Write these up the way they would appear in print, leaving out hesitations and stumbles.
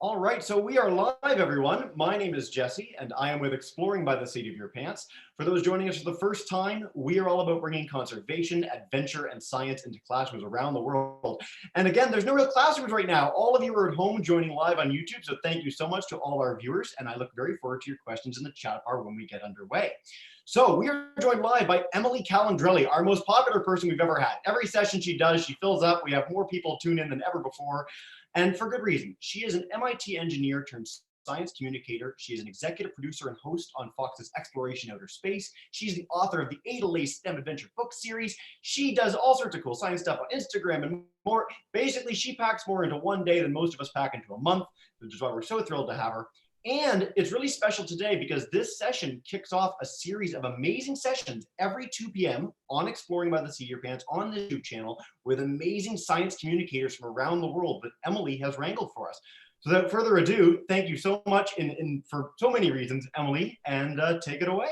All right, so we are live, everyone. My name is Jesse, and I am with Exploring by the Seat of Your Pants. For those joining us for the first time, we are all about bringing conservation, adventure, and science into classrooms around the world. And again, there's no real classrooms right now. All of you are at home joining live on YouTube, so thank you so much to all our viewers, and I look very forward to your questions in the chat bar when we get underway. So we are joined live by Emily Calandrelli, our most popular person we've ever had. Every session she does, she fills up. We have more people tune in than ever before. And for good reason. She is an MIT engineer turned science communicator. She is an executive producer and host on Fox's Xploration Outer Space. She's the author of the A to Lace STEM Adventure book series. She does all sorts of cool science stuff on Instagram and more. Basically, she packs more into one day than most of us pack into a month, which is why we're so thrilled to have her. And it's really special today because this session kicks off a series of amazing sessions every 2 p.m. on Exploring by the Seat of Your Pants on the YouTube channel with amazing science communicators from around the world that Emily has wrangled for us. So without further ado, thank you so much for so many reasons, Emily, and take it away.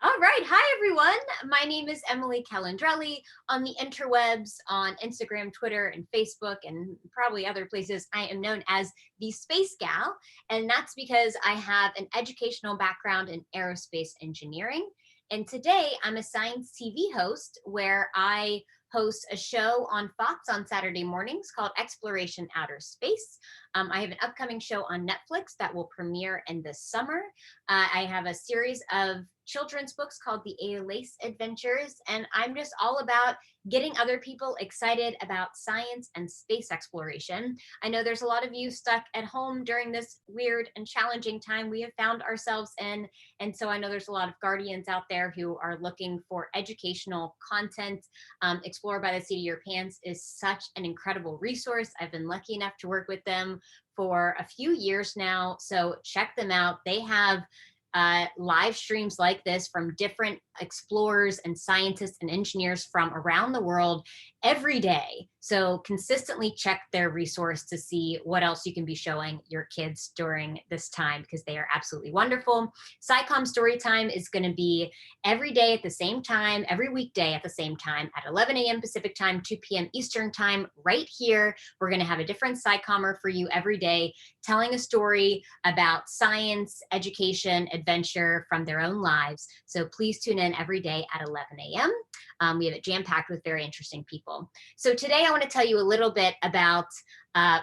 All right. Hi, everyone. My name is Emily Calandrelli. On the interwebs, on Instagram, Twitter, and Facebook, and probably other places, I am known as the Space Gal. And that's because I have an educational background in aerospace engineering. And today I'm a science TV host where I host a show on Fox on Saturday mornings called Xploration Outer Space. I have an upcoming show on Netflix that will premiere in the summer. I have a series of children's books called the A to Lace Adventures, and I'm just all about getting other people excited about science and space exploration. I know there's a lot of you stuck at home during this weird and challenging time we have found ourselves in, and so I know there's a lot of guardians out there who are looking for educational content. Explore by the Seat of Your Pants is such an incredible resource. I've been lucky enough to work with them for a few years now, so check them out. They have live streams like this from different explorers and scientists and engineers from around the world every day. So consistently check their resource to see what else you can be showing your kids during this time, because they are absolutely wonderful. SciComm story time is going to be every day at the same time, every weekday at the same time at 11 a.m. Pacific time, 2 p.m. Eastern time, right here. We're going to have a different SciCommer for you every day, telling a story about science, education, adventure from their own lives. So please tune in every day at 11 a.m. We have it jam-packed with very interesting people. So today I want to tell you a little bit about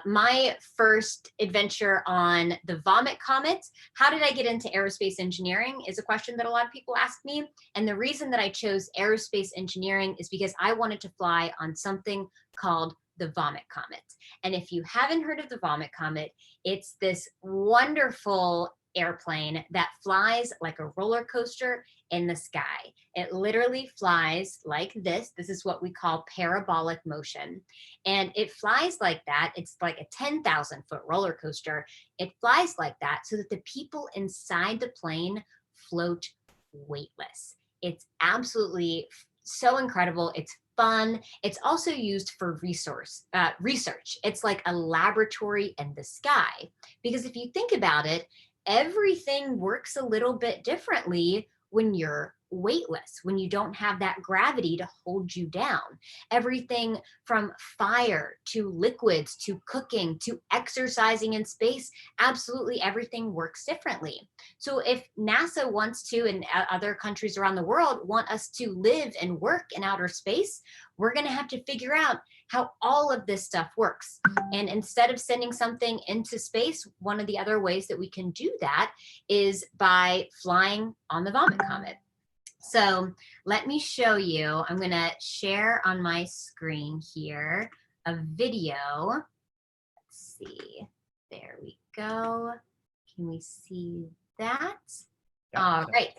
my first adventure on the Vomit Comet. How did I get into aerospace engineering is a question that a lot of people ask me. And the reason that I chose aerospace engineering is because I wanted to fly on something called the Vomit Comet. And if you haven't heard of the Vomit Comet, it's this wonderful airplane that flies like a roller coaster in the sky. It literally flies like this. This is what we call parabolic motion. And it flies like that. It's like a 10,000-foot roller coaster. It flies like that so that the people inside the plane float weightless. It's absolutely so incredible. It's fun. It's also used for research. It's like a laboratory in the sky. Because if you think about it, everything works a little bit differently when you're weightless, when you don't have that gravity to hold you down. Everything from fire to liquids to cooking to exercising in space, absolutely everything works differently. So if NASA wants to, and other countries around the world want us to live and work in outer space, we're going to have to figure out how all of this stuff works. And instead of sending something into space, one of the other ways that we can do that is by flying on the Vomit Comet. So let me show you. I'm going to share on my screen here a video. Let's see. There we go. Can we see that? Yeah. All right.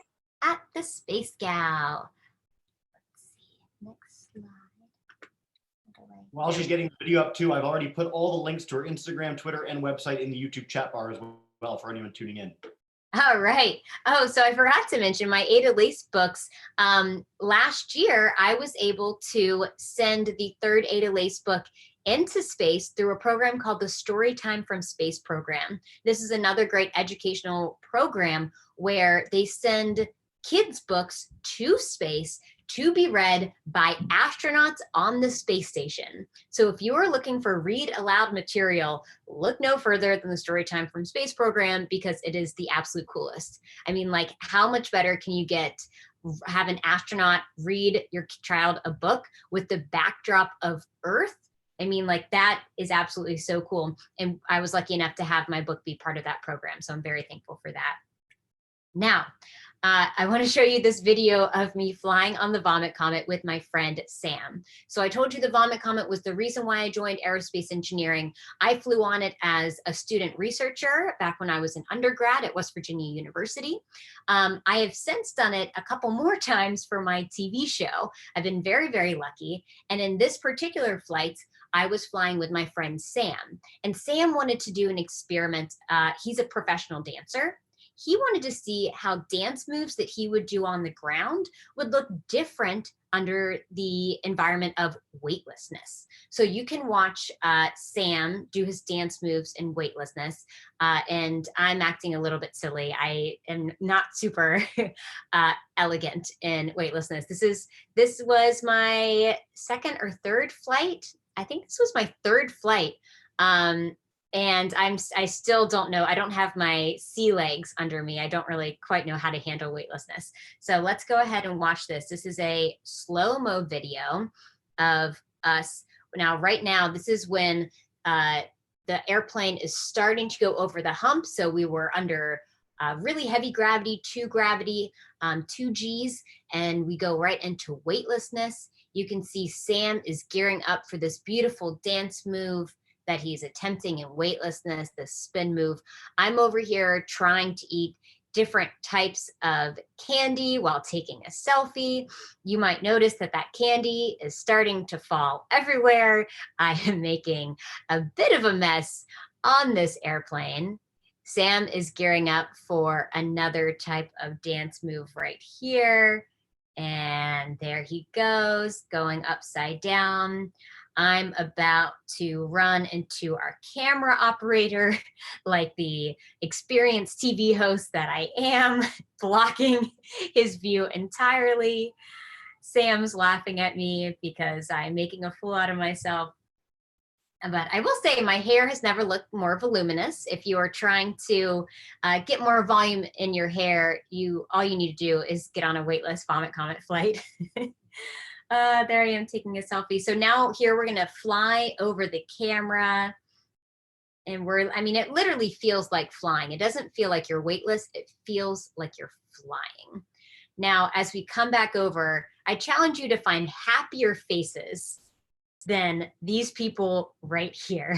At the Space Gal. Let's see. Next slide. While she's getting the video up too, I've already put all the links to her Instagram, Twitter, and website in the YouTube chat bar as well for anyone tuning in. All right. Oh, so I forgot to mention my A to Lace books. Last year, I was able to send the third A to Lace book into space through a program called the Storytime from Space program. This is another great educational program where they send kids' books to space to be read by astronauts on the space station. So if you are looking for read aloud material, look no further than the Storytime from Space program, because it is the absolute coolest. I mean, like, how much better can you get? Have an astronaut read your child a book with the backdrop of Earth. I mean, like, that is absolutely so cool. And I was lucky enough to have my book be part of that program. So I'm very thankful for that. Now, I want to show you this video of me flying on the Vomit Comet with my friend Sam. So I told you the Vomit Comet was the reason why I joined aerospace engineering. I flew on it as a student researcher back when I was an undergrad at West Virginia University. I have since done it a couple more times for my TV show. I've been very, very lucky. And in this particular flight, I was flying with my friend Sam. And Sam wanted to do an experiment. He's a professional dancer. He wanted to see how dance moves that he would do on the ground would look different under the environment of weightlessness. So you can watch Sam do his dance moves in weightlessness. And I'm acting a little bit silly. I am not super elegant in weightlessness. This was my second or third flight. I think this was my third flight. And I still don't know. I don't have my sea legs under me. I don't really quite know how to handle weightlessness. So let's go ahead and watch this. This is a slow-mo video of us. Now, right now, this is when the airplane is starting to go over the hump. So we were under really heavy gravity, 2 Gs, and we go right into weightlessness. You can see Sam is gearing up for this beautiful dance move that he's attempting in weightlessness, the spin move. I'm over here trying to eat different types of candy while taking a selfie. You might notice that that candy is starting to fall everywhere. I am making a bit of a mess on this airplane. Sam is gearing up for another type of dance move right here. And there he goes, going upside down. I'm about to run into our camera operator like the experienced TV host that I am, blocking his view entirely. Sam's laughing at me because I'm making a fool out of myself. But I will say my hair has never looked more voluminous. If you are trying to get more volume in your hair, all you need to do is get on a weightless Vomit Comet flight. There I am taking a selfie. So now here we're gonna fly over the camera, and it literally feels like flying. It doesn't feel like you're weightless. It feels like you're flying. Now, as we come back over, I challenge you to find happier faces than these people right here.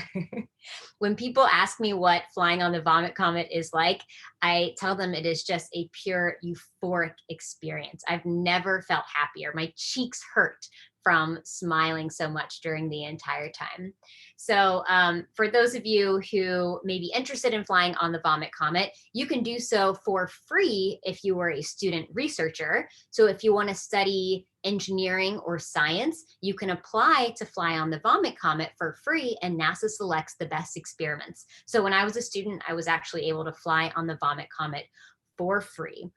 When people ask me what flying on the Vomit Comet is like, I tell them it is just a pure euphoric experience. I've never felt happier. My cheeks hurt from smiling so much during the entire time. So for those of you who may be interested in flying on the Vomit Comet, you can do so for free if you were a student researcher. So if you want to study engineering or science, you can apply to fly on the Vomit Comet for free, and NASA selects the best experiments. So when I was a student, I was actually able to fly on the Vomit Comet for free.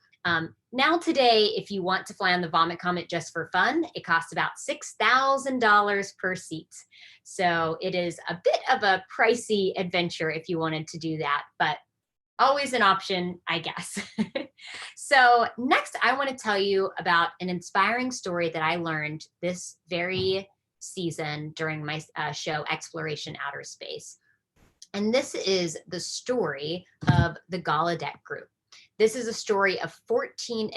Now today, if you want to fly on the Vomit Comet just for fun, it costs about $6,000 per seat. So it is a bit of a pricey adventure if you wanted to do that, but always an option, I guess. So next, I want to tell you about an inspiring story that I learned this very season during my show, Xploration Outer Space. And this is the story of the Gallaudet Group. This is a story of 14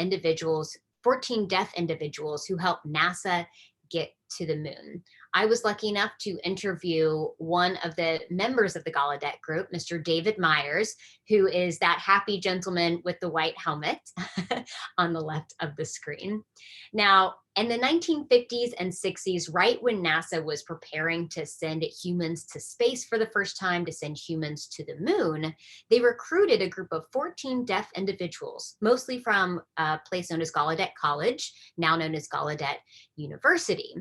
deaf individuals who helped NASA get to the moon. I was lucky enough to interview one of the members of the Gallaudet Group, Mr. David Myers, who is that happy gentleman with the white helmet on the left of the screen. Now, in the 1950s and 60s, right when NASA was preparing to send humans to space for the first time, to send humans to the moon, they recruited a group of 14 deaf individuals, mostly from a place known as Gallaudet College, now known as Gallaudet University.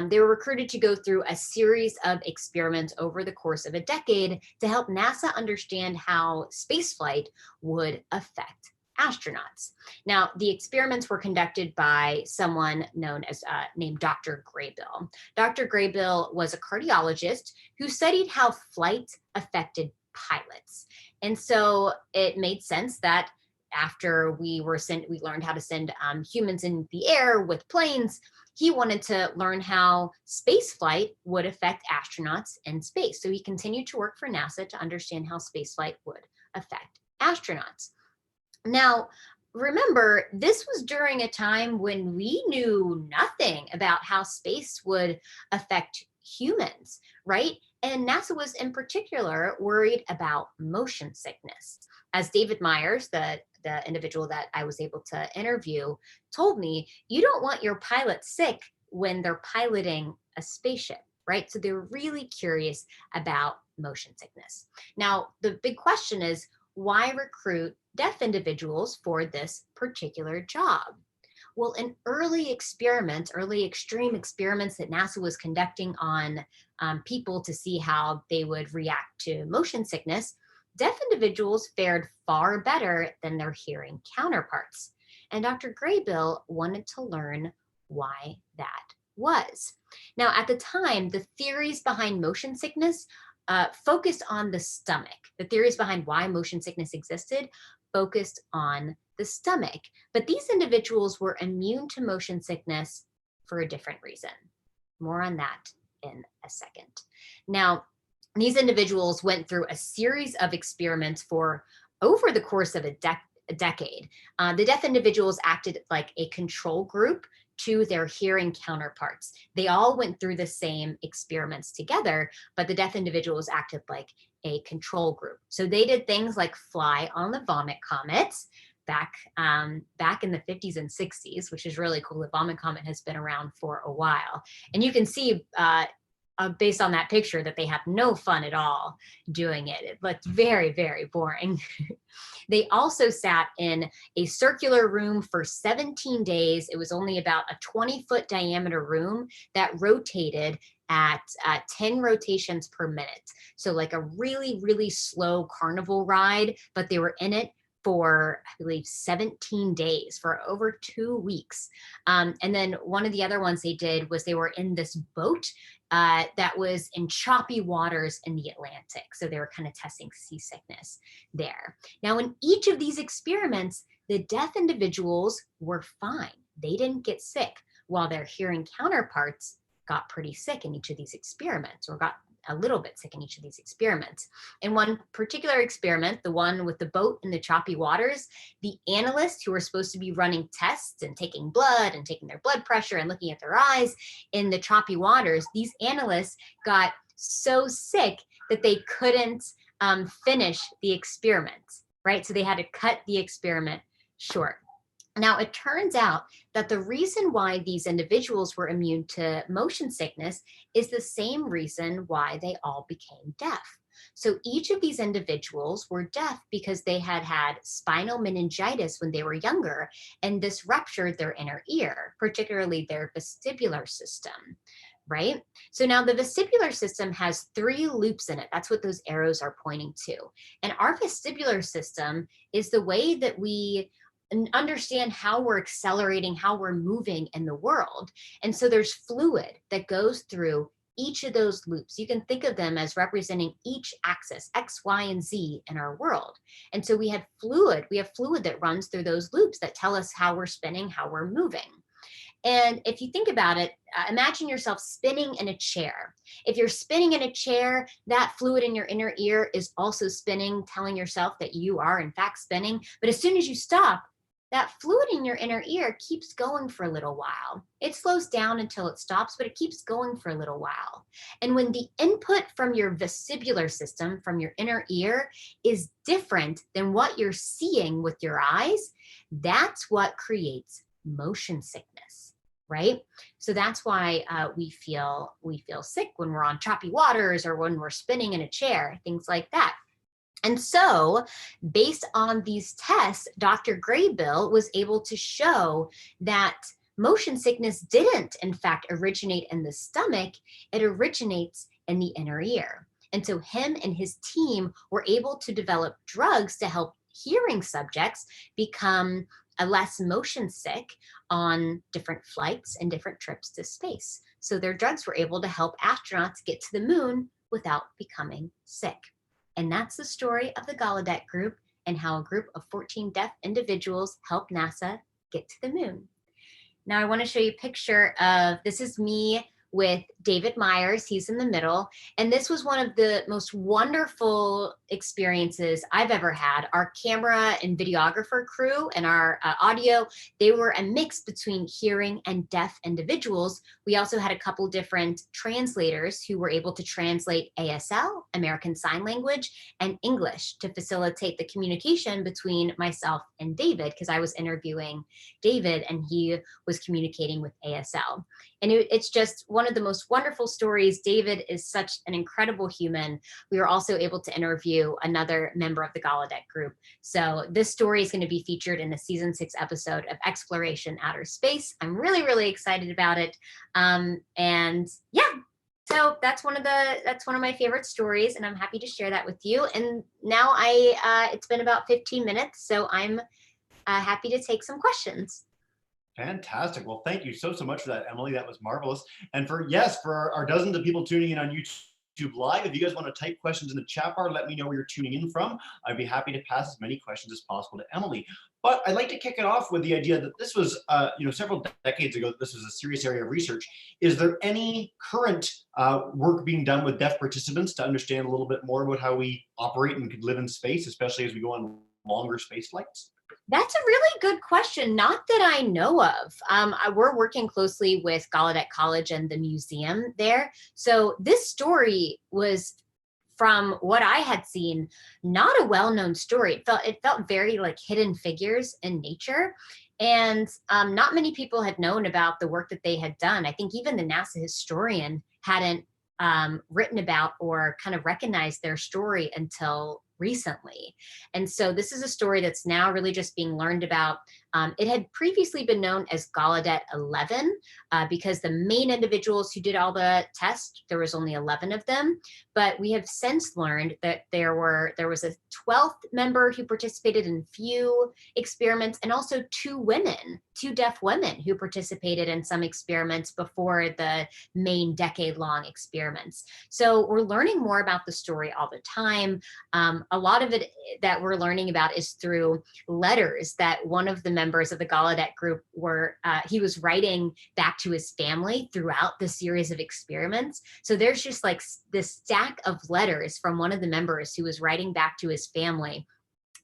They were recruited to go through a series of experiments over the course of a decade to help NASA understand how spaceflight would affect astronauts. Now, the experiments were conducted by someone known as named Dr. Graybill. Dr. Graybill was a cardiologist who studied how flight affected pilots. And so it made sense that after we learned how to send humans in the air with planes, he wanted to learn how space flight would affect astronauts in space. So he continued to work for NASA to understand how space flight would affect astronauts. Now, remember, this was during a time when we knew nothing about how space would affect humans, right? And NASA was in particular worried about motion sickness. As David Myers, the individual that I was able to interview, told me, you don't want your pilot sick when they're piloting a spaceship, right? So they're really curious about motion sickness. Now, the big question is, why recruit deaf individuals for this particular job? Well, in early extreme experiments that NASA was conducting on people to see how they would react to motion sickness, deaf individuals fared far better than their hearing counterparts. And Dr. Graybill wanted to learn why that was. Now, at the time, the theories behind motion sickness focused on the stomach. The theories behind why motion sickness existed focused on the stomach. But these individuals were immune to motion sickness for a different reason. More on that in a second. Now, these individuals went through a series of experiments for over the course of a decade. The deaf individuals acted like a control group to their hearing counterparts. They all went through the same experiments together, but the deaf individuals acted like a control group. So they did things like fly on the Vomit Comet back in the 50s and 60s, which is really cool. The Vomit Comet has been around for a while. And you can see based on that picture that they have no fun at all doing it. It looks very, very boring. They also sat in a circular room for 17 days. It was only about a 20-foot diameter room that rotated at 10 rotations per minute. So like a really, really slow carnival ride, but they were in it for, I believe, 17 days, for over 2 weeks. And then one of the other ones they did was they were in this boat that was in choppy waters in the Atlantic. So they were kind of testing seasickness there. Now, in each of these experiments, the deaf individuals were fine. They didn't get sick, while their hearing counterparts got pretty sick in each of these experiments, or got a little bit sick in each of these experiments. In one particular experiment, the one with the boat in the choppy waters, the analysts who were supposed to be running tests and taking blood and taking their blood pressure and looking at their eyes in the choppy waters, these analysts got so sick that they couldn't finish the experiment, right? So they had to cut the experiment short. Now, it turns out that the reason why these individuals were immune to motion sickness is the same reason why they all became deaf. So each of these individuals were deaf because they had had spinal meningitis when they were younger, and this ruptured their inner ear, particularly their vestibular system, right? So now the vestibular system has 3 loops in it. That's what those arrows are pointing to. And our vestibular system is the way that we understand how we're accelerating, how we're moving in the world. And so there's fluid that goes through each of those loops. You can think of them as representing each axis, X, Y, and Z in our world. And so we have fluid that runs through those loops that tell us how we're spinning, how we're moving. And if you think about it, imagine yourself spinning in a chair. If you're spinning in a chair, that fluid in your inner ear is also spinning, telling yourself that you are in fact spinning. But as soon as you stop, that fluid in your inner ear keeps going for a little while. It slows down until it stops, but it keeps going for a little while. And when the input from your vestibular system, from your inner ear, is different than what you're seeing with your eyes, that's what creates motion sickness, right? So that's why we feel sick when we're on choppy waters or when we're spinning in a chair, things like that. And so, based on these tests, Dr. Graybill was able to show that motion sickness didn't, in fact, originate in the stomach. It originates in the inner ear. And so him and his team were able to develop drugs to help hearing subjects become less motion sick on different flights and different trips to space. So their drugs were able to help astronauts get to the moon without becoming sick. And that's the story of the Gallaudet Group and how a group of 14 deaf individuals helped NASA get to the moon. Now I want to show you a picture of, this is me with David Myers, he's in the middle. And this was one of the most wonderful experiences I've ever had. Our camera and videographer crew and our audio, they were a mix between hearing and deaf individuals. We also had a couple different translators who were able to translate ASL, American Sign Language, and English to facilitate the communication between myself and David, because I was interviewing David and he was communicating with ASL. And it's just one of the most wonderful stories. David is such an incredible human. We were also able to interview another member of the Gallaudet Group. So this story is going to be featured in the season 6 episode of Xploration Outer Space. I'm really, really excited about it. And yeah, so that's one of my favorite stories, and I'm happy to share that with you. And now it's been about 15 minutes, so I'm happy to take some questions. Fantastic. Well, thank you so much for that, Emily. That was marvelous. And for our dozens of people tuning in on YouTube Live, if you guys want to type questions in the chat bar, let me know where you're tuning in from. I'd be happy to pass as many questions as possible to Emily. But I'd like to kick it off with the idea that this was, several decades ago, this was a serious area of research. Is there any current work being done with deaf participants to understand a little bit more about how we operate and could live in space, especially as we go on longer space flights? That's a really good question. Not that I know of. We're working closely with Gallaudet College and the museum there. So this story was, from what I had seen, not a well-known story. It felt very like Hidden Figures in nature. And not many people had known about the work that they had done. I think even the NASA historian hadn't written about or kind of recognized their story until recently. And so this is a story that's now really just being learned about. It had previously been known as Gallaudet 11 because the main individuals who did all the tests, there was only 11 of them. But we have since learned that there was a 12th member who participated in few experiments, and also two deaf women who participated in some experiments before the main decade-long experiments. So we're learning more about the story all the time. A lot of it that we're learning about is through letters that one of the members of the Gallaudet Group he was writing back to his family throughout the series of experiments. So there's just like this stack of letters from one of the members who was writing back to his family.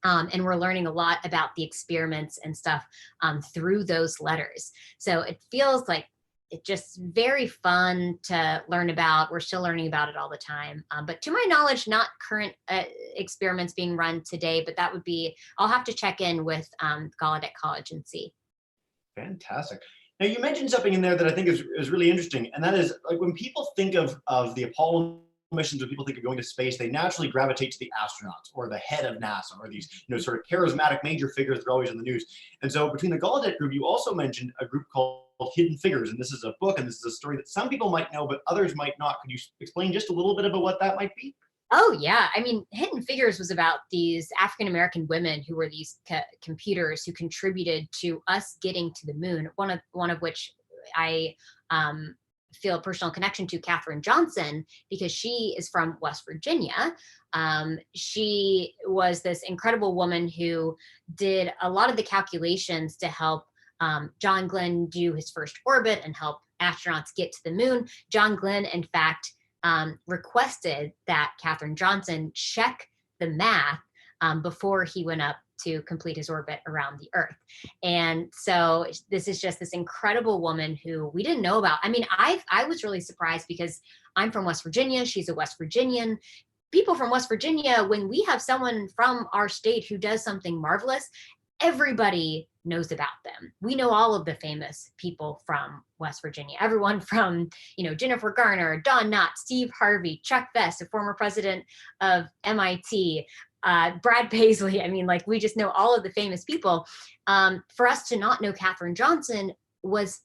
And we're learning a lot about the experiments and stuff through those letters. So it feels like it's just very fun to learn about. We're still learning about it all the time. But to my knowledge, not current experiments being run today, but that would be, I'll have to check in with Gallaudet College and see. Fantastic. Now you mentioned something in there that I think is really interesting. And that is, like, when people think of the Apollo missions, when people think of going to space, they naturally gravitate to the astronauts or the head of NASA or these, sort of charismatic major figures that are always in the news. And so between the Gallaudet Group, you also mentioned a group called Hidden Figures, and this is a book and this is a story that some people might know, but others might not. Could you explain just a little bit about what that might be? Oh yeah, I mean, Hidden Figures was about these African-American women who were these computers who contributed to us getting to the moon. One of which I feel a personal connection to, Katherine Johnson, because she is from West Virginia. She was this incredible woman who did a lot of the calculations to help John Glenn do his first orbit and help astronauts get to the moon. John Glenn, in fact, requested that Katherine Johnson check the math before he went up to complete his orbit around the Earth. And so this is just this incredible woman who we didn't know about. I mean, I was really surprised because I'm from West Virginia. She's a West Virginian. People from West Virginia, when we have someone from our state who does something marvelous, everybody knows about them. We know all of the famous people from West Virginia. Everyone from, Jennifer Garner, Don Knott, Steve Harvey, Chuck Vest, a former president of MIT, Brad Paisley. I mean, like, we just know all of the famous people. For us to not know Katherine Johnson was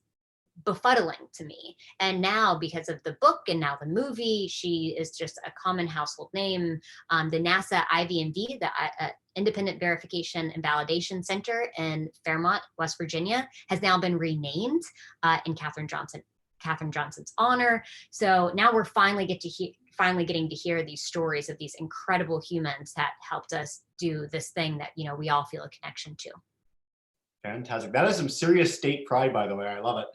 befuddling to me. And now, because of the book and now the movie, she is just a common household name. The NASA IVMV, the Independent Verification and Validation Center in Fairmont, West Virginia, has now been renamed in Katherine Johnson's honor. So now we're finally getting to hear these stories of these incredible humans that helped us do this thing that, you know, we all feel a connection to. Fantastic. That is some serious state pride, by the way. I love it.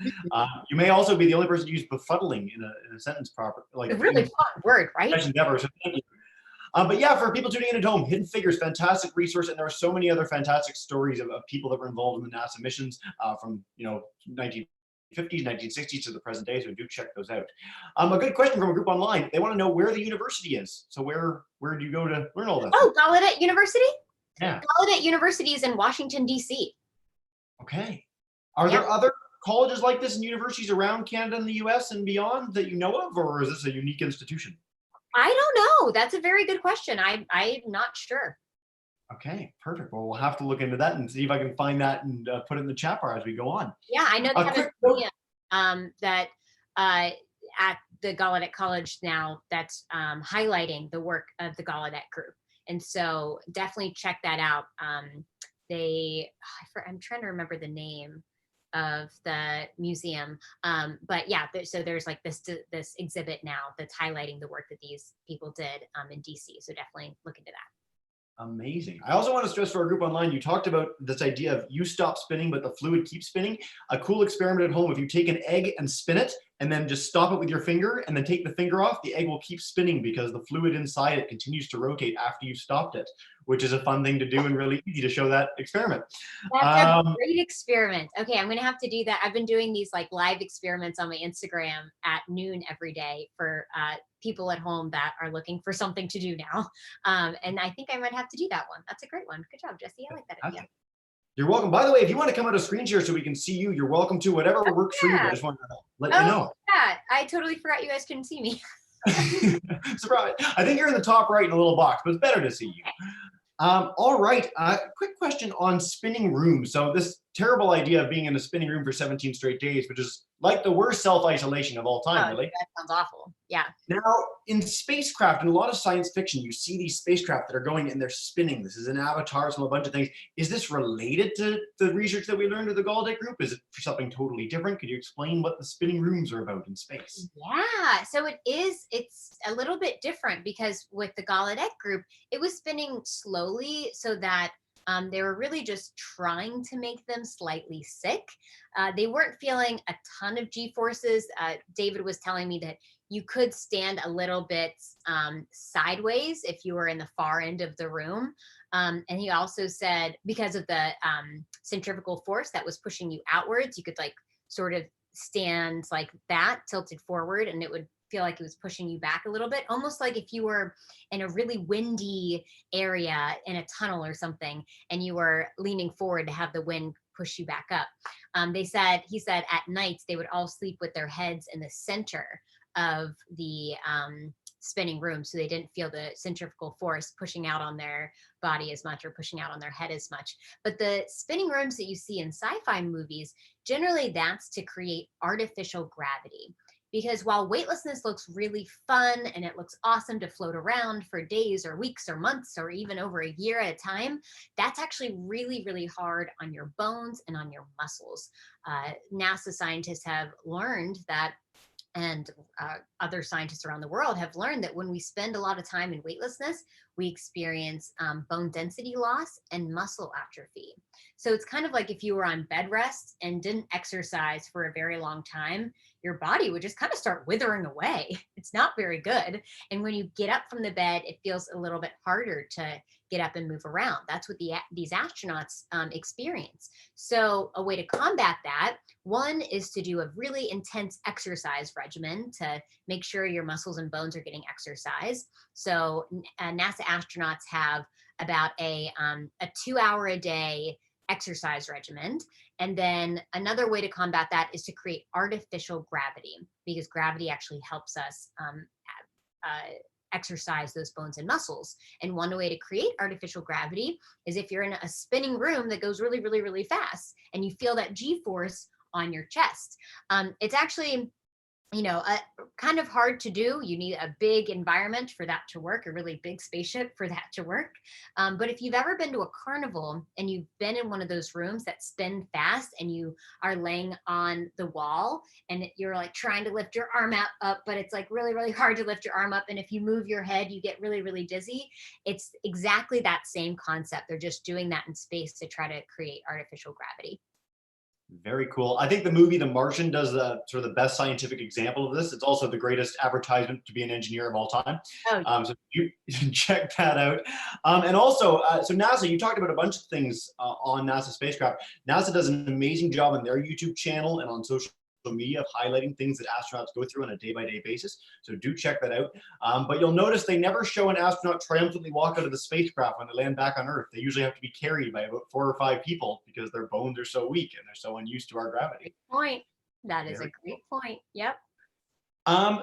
You may also be the only person to use befuddling in a sentence proper. Like a really fun word, right? Ever, so thank you. But yeah, for people tuning in at home, Hidden Figures, fantastic resource, and there are so many other fantastic stories of people that were involved in the NASA missions from 1950s, 1960s to the present day. So do check those out. A good question from a group online. They want to know where the university is. So where do you go to learn all that? Oh, Gallaudet University. Yeah. Gallaudet University is in Washington, D.C. Okay. Are there other colleges like this and universities around Canada and the US and beyond that you know of, or is this a unique institution? I don't know. That's a very good question. I'm not sure. Okay, perfect. Well, we'll have to look into that and see if I can find that and put it in the chat bar as we go on. Yeah, I know they have a museum that at the Gallaudet College now that's highlighting the work of the Gallaudet Group. And so definitely check that out. I'm trying to remember the name of the museum, but yeah, so there's like this exhibit now that's highlighting the work that these people did in DC. So definitely look into that. Amazing. I also want to stress for our group online, you talked about this idea of you stop spinning, but the fluid keeps spinning. A cool experiment at home, if you take an egg and spin it, and then just stop it with your finger, and then take the finger off, the egg will keep spinning because the fluid inside it continues to rotate after you've stopped it, which is a fun thing to do and really easy to show that experiment. That's a great experiment. Okay, I'm gonna have to do that. I've been doing these like live experiments on my Instagram at noon every day for people at home that are looking for something to do now. And I think I might have to do that one. That's a great one. Good job, Jesse. I like that idea. You're welcome. By the way, if you want to come out of screen share so we can see you, you're welcome to. Whatever works for you. I just want to let you know. Yeah, I totally forgot you guys couldn't see me. Surprise. I think you're in the top right in a little box, but it's better to see you. All right. Quick question on spinning rooms. So this terrible idea of being in a spinning room for 17 straight days, which is like the worst self-isolation of all time, really. That sounds awful. Yeah. Now, in spacecraft, in a lot of science fiction, you see these spacecraft that are going and they're spinning. This is an avatar from a bunch of things. Is this related to the research that we learned at the Gallaudet Group? Is it for something totally different? Could you explain what the spinning rooms are about in space? Yeah, so it's a little bit different because with the Gallaudet Group, it was spinning slowly so that they were really just trying to make them slightly sick. They weren't feeling a ton of G-forces. David was telling me that you could stand a little bit sideways if you were in the far end of the room. And he also said because of the centrifugal force that was pushing you outwards, you could like sort of stand like that, tilted forward, and it would feel like it was pushing you back a little bit, almost like if you were in a really windy area in a tunnel or something, and you were leaning forward to have the wind push you back up. He said at nights they would all sleep with their heads in the center of the spinning room, so they didn't feel the centrifugal force pushing out on their body as much or pushing out on their head as much. But the spinning rooms that you see in sci-fi movies, generally that's to create artificial gravity. Because while weightlessness looks really fun and it looks awesome to float around for days or weeks or months or even over a year at a time, that's actually really, really hard on your bones and on your muscles. NASA scientists have learned that, and other scientists around the world have learned that when we spend a lot of time in weightlessness, we experience bone density loss and muscle atrophy. So it's kind of like if you were on bed rest and didn't exercise for a very long time, your body would just kind of start withering away. It's not very good. And when you get up from the bed, it feels a little bit harder to get up and move around. That's what these astronauts experience. So a way to combat that, one is to do a really intense exercise regimen to make sure your muscles and bones are getting exercise. So NASA astronauts have about a 2-hour a day exercise regimen. And then another way to combat that is to create artificial gravity, because gravity actually helps us exercise those bones and muscles. And one way to create artificial gravity is if you're in a spinning room that goes really, really, really fast and you feel that G-force on your chest. It's actually, kind of hard to do. You need a big environment for that to work, a really big spaceship for that to work. But if you've ever been to a carnival and you've been in one of those rooms that spin fast and you are laying on the wall and you're like trying to lift your arm up, but it's like really, really hard to lift your arm up. And if you move your head, you get really, really dizzy. It's exactly that same concept. They're just doing that in space to try to create artificial gravity. Very cool. I think the movie The Martian does the sort of the best scientific example of this. It's also the greatest advertisement to be an engineer of all time. Oh, So you can check that out. And also, so NASA, you talked about a bunch of things on NASA spacecraft. NASA does an amazing job on their YouTube channel and on social media of highlighting things that astronauts go through on a day-by-day basis. So do check that out. But you'll notice they never show an astronaut triumphantly walk out of the spacecraft when they land back on Earth. They usually have to be carried by about 4 or 5 people because their bones are so weak and they're so unused to our gravity. great point. That is Very a great point. Yep.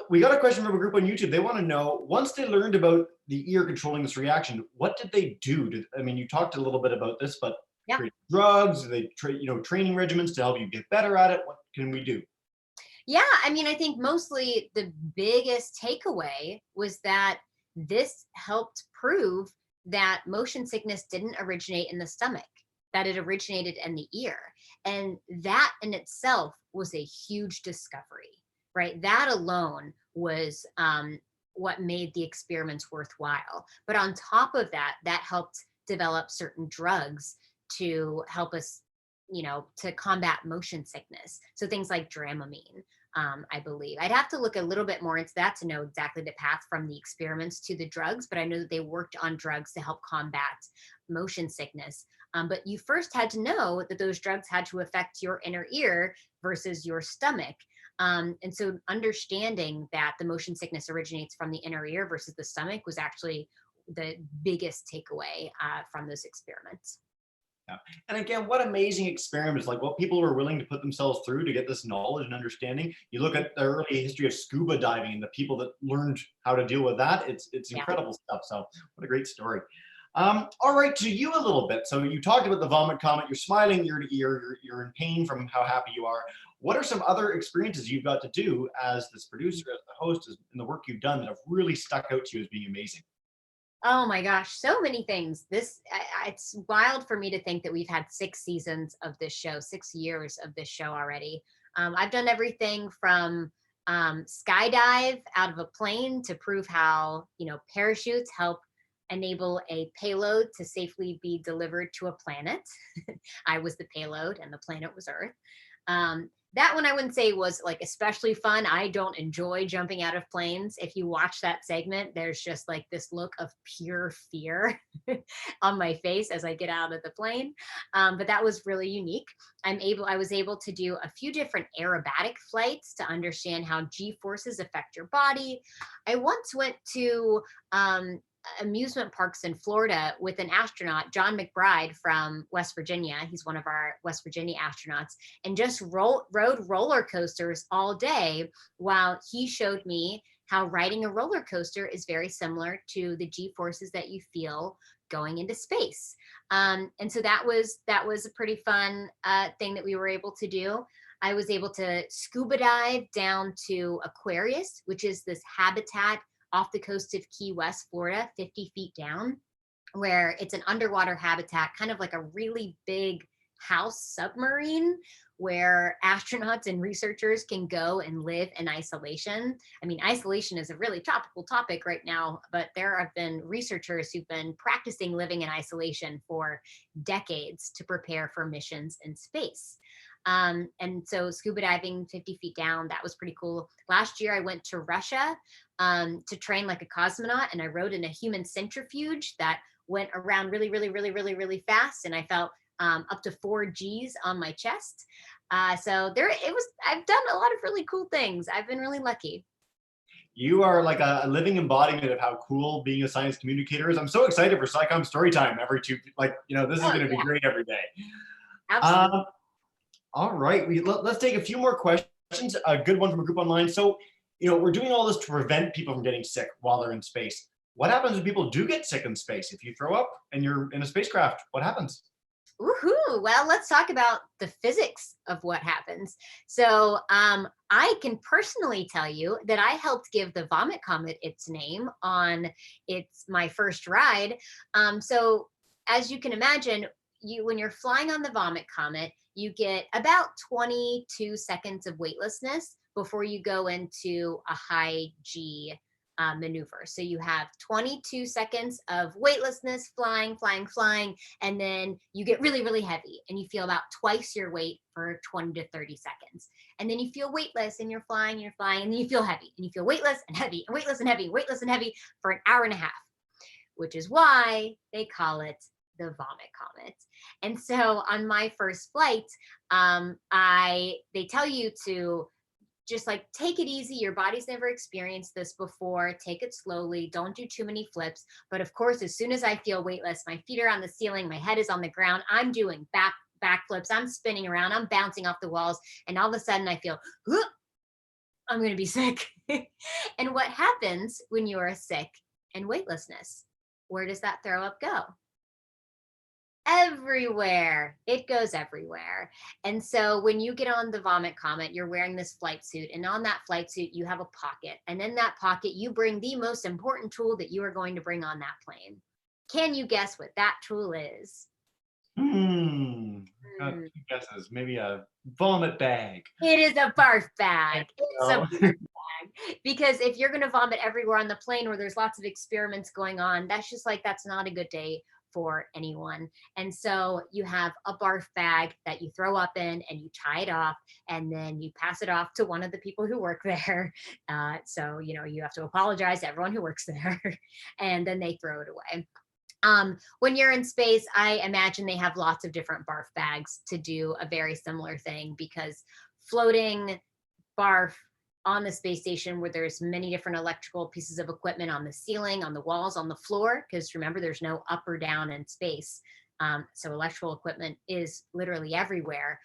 We got a question from a group on YouTube. They want to know, once they learned about the ear controlling this reaction, what did they do? I mean, you talked a little bit about this, but Yeah. create drugs, they training regimens to help you get better at it. What can we do? Yeah, I mean, I think mostly the biggest takeaway was that this helped prove that motion sickness didn't originate in the stomach, that it originated in the ear. And that in itself was a huge discovery, right? That alone was what made the experiments worthwhile. But on top of that, that helped develop certain drugs to help us, to combat motion sickness. So things like Dramamine, I believe. I'd have to look a little bit more into that to know exactly the path from the experiments to the drugs, but I know that they worked on drugs to help combat motion sickness. But you first had to know that those drugs had to affect your inner ear versus your stomach. And so understanding that the motion sickness originates from the inner ear versus the stomach was actually the biggest takeaway from those experiments. Yeah. And again, what amazing experiments, like what people were willing to put themselves through to get this knowledge and understanding. You look at the early history of scuba diving and the people that learned how to deal with that. It's incredible stuff. So what a great story. All right, to you a little bit. So you talked about the vomit comet. You're smiling ear to ear. You're in pain from how happy you are. What are some other experiences you've got to do as this producer, as the host, in the work you've done that have really stuck out to you as being amazing? Oh my gosh, so many things. It's wild for me to think that we've had 6 seasons of this show, 6 years of this show already. I've done everything from skydive out of a plane to prove how, parachutes help enable a payload to safely be delivered to a planet. I was the payload and the planet was Earth. That one I wouldn't say was like especially fun. I don't enjoy jumping out of planes. If you watch that segment, there's just like this look of pure fear on my face as I get out of the plane. But that was really unique. I was able to do a few different aerobatic flights to understand how G forces affect your body. I once went to amusement parks in Florida with an astronaut, John McBride from West Virginia. He's one of our West Virginia astronauts, and just rode roller coasters all day while he showed me how riding a roller coaster is very similar to the G forces that you feel going into space. And so that was a pretty fun thing that we were able to do. I was able to scuba dive down to Aquarius, which is this habitat off the coast of Key West, Florida, 50 feet down, where it's an underwater habitat, kind of like a really big house submarine where astronauts and researchers can go and live in isolation. I mean, isolation is a really topical topic right now, but there have been researchers who've been practicing living in isolation for decades to prepare for missions in space. And so scuba diving 50 feet down, that was pretty cool. Last year, I went to Russia to train like a cosmonaut, and I rode in a human centrifuge that went around really, really, really, really, really fast. And I felt up to 4 Gs on my chest. I've done a lot of really cool things. I've been really lucky. You are like a living embodiment of how cool being a science communicator is. I'm so excited for SciComm Storytime every two, this is going to be great every day. Absolutely. All right, let's take a few more questions. A good one from a group online. So, we're doing all this to prevent people from getting sick while they're in space. What happens when people do get sick in space? If you throw up and you're in a spacecraft, what happens? Woohoo! Well, let's talk about the physics of what happens. So, I can personally tell you that I helped give the Vomit Comet its name on my first ride. So, as you can imagine, when you're flying on the Vomit Comet, you get about 22 seconds of weightlessness before you go into a high G maneuver. So you have 22 seconds of weightlessness, flying, flying, flying, and then you get really, really heavy and you feel about twice your weight for 20 to 30 seconds. And then you feel weightless and you're flying, and then you feel heavy and you feel weightless and heavy and weightless and heavy, weightless and heavy for an hour and a half, which is why they call it the Vomit Comet. And so on my first flight, they tell you to just like take it easy. Your body's never experienced this before. Take it slowly. Don't do too many flips. But of course, as soon as I feel weightless, my feet are on the ceiling, my head is on the ground, I'm doing backflips, I'm spinning around, I'm bouncing off the walls, and all of a sudden I feel, I'm going to be sick. And what happens when you are sick and weightlessness? Where does that throw up go? Everywhere. It goes everywhere. And so when you get on the Vomit Comet, you're wearing this flight suit, and on that flight suit you have a pocket, and in that pocket you bring the most important tool that you are going to bring on that plane. Can you guess what that tool is? Got two guesses. Maybe a vomit bag. It is a barf bag. It's a barf bag. Because if you're going to vomit everywhere on the plane where there's lots of experiments going on, that's not a good day for anyone. And so you have a barf bag that you throw up in and you tie it off, and then you pass it off to one of the people who work there. So, you have to apologize to everyone who works there, and then they throw it away. When you're in space, I imagine they have lots of different barf bags to do a very similar thing, because floating barf on the space station, where there's many different electrical pieces of equipment on the ceiling, on the walls, on the floor, because remember, there's no up or down in space. So electrical equipment is literally everywhere.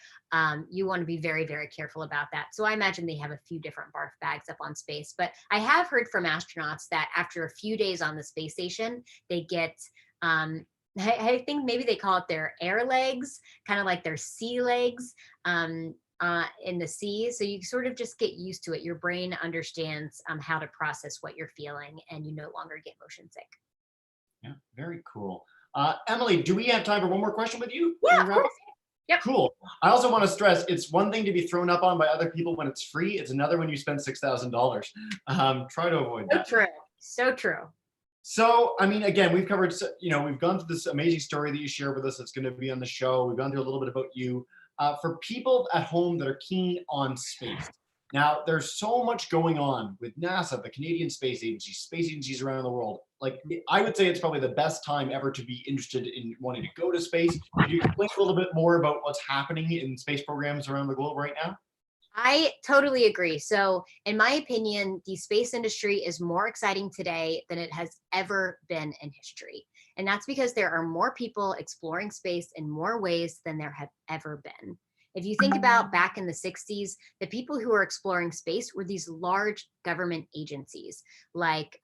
You want to be very, very careful about that. So I imagine they have a few different barf bags up on space. But I have heard from astronauts that after a few days on the space station, they get, I think maybe they call it their air legs, kind of like their sea legs. In the sea. So you sort of just get used to it. Your brain understands how to process what you're feeling, and you no longer get motion sick. Yeah, very cool. Emily, do we have time for one more question with you? Yeah, of course. Yep. Cool. I also want to stress, it's one thing to be thrown up on by other people when it's free. It's another when you spend $6,000. Try to avoid that. So true. So true. So, I mean, again, we've covered, we've gone through this amazing story that you shared with us that's going to be on the show. We've gone through a little bit about you. For people at home that are keen on space, now there's so much going on with NASA, the Canadian Space Agency, space agencies around the world. Like, I would say it's probably the best time ever to be interested in wanting to go to space. Could you explain a little bit more about what's happening in space programs around the globe right now? I totally agree. So, in my opinion, the space industry is more exciting today than it has ever been in history. And that's because there are more people exploring space in more ways than there have ever been. If you think about back in the 60s, the people who were exploring space were these large government agencies like,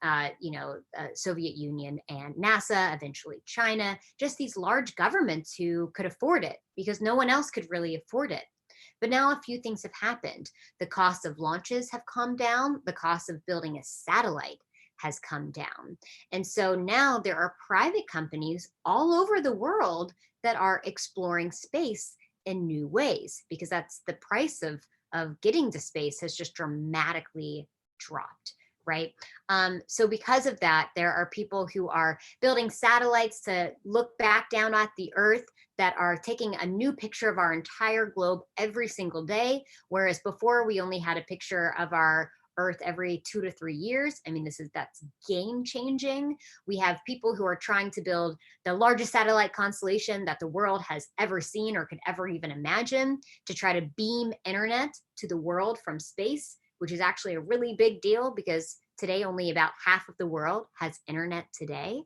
Soviet Union and NASA, eventually China, just these large governments who could afford it because no one else could really afford it. But now a few things have happened. The cost of launches have come down. The cost of building a satellite has come down. And so now there are private companies all over the world that are exploring space in new ways, because that's the price of getting to space has just dramatically dropped. Right. So because of that, there are people who are building satellites to look back down at the Earth that are taking a new picture of our entire globe every single day. Whereas before we only had a picture of our Earth every 2 to 3 years. I mean, that's game changing. We have people who are trying to build the largest satellite constellation that the world has ever seen or could ever even imagine, to try to beam internet to the world from space, which is actually a really big deal because today only about half of the world has internet today.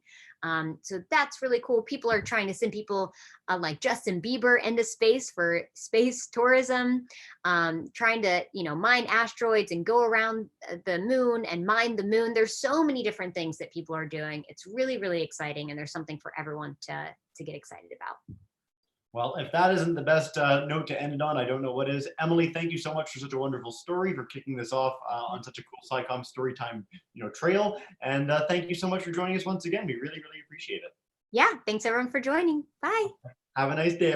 So that's really cool. People are trying to send people like Justin Bieber into space for space tourism, trying to, mine asteroids and go around the moon and mine the moon. There's so many different things that people are doing. It's really, really exciting. And there's something for everyone to get excited about. Well, if that isn't the best note to end it on, I don't know what is. Emily, thank you so much for such a wonderful story, for kicking this off on such a cool SciComm storytime, trail. And thank you so much for joining us once again. We really, really appreciate it. Yeah, thanks everyone for joining. Bye. Have a nice day, everyone.